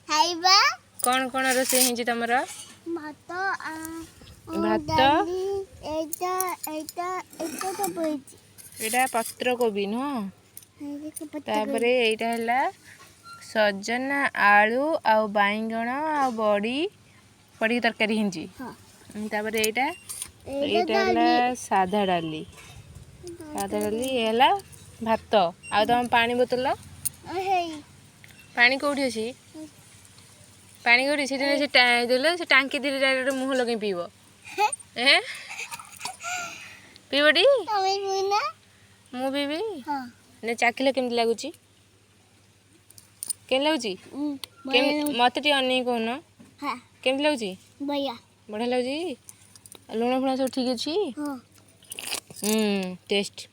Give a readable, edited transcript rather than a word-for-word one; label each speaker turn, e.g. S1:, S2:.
S1: ଖାଇବା
S2: कौन कौन रोसे हिंची तमर
S1: ଭାତ
S2: भात
S1: ଏଇଟା ଏଇଟା ଏଇଟା ତ ବଇଛି
S2: एटा पत्र कोबी नो तापरे एटा हला सजना आलू आउ बाइगण आउ बड़ी पड़ी तरकारी हिंची तापरे एटा हला साधा डाली हला भात आउ तम पानी बोतल पानी कोठी अछि पानी कोठी से देले से टांकी दे डायरेक्ट मुंह लगे पीबो हैं पीबोटी मु पीबी ने चाखिले केमति लागुची केन लागुची मत टी अनै कोन केमति लागुची बढ़िया लागुची लुण फुण सब ठीक अछि टेस्ट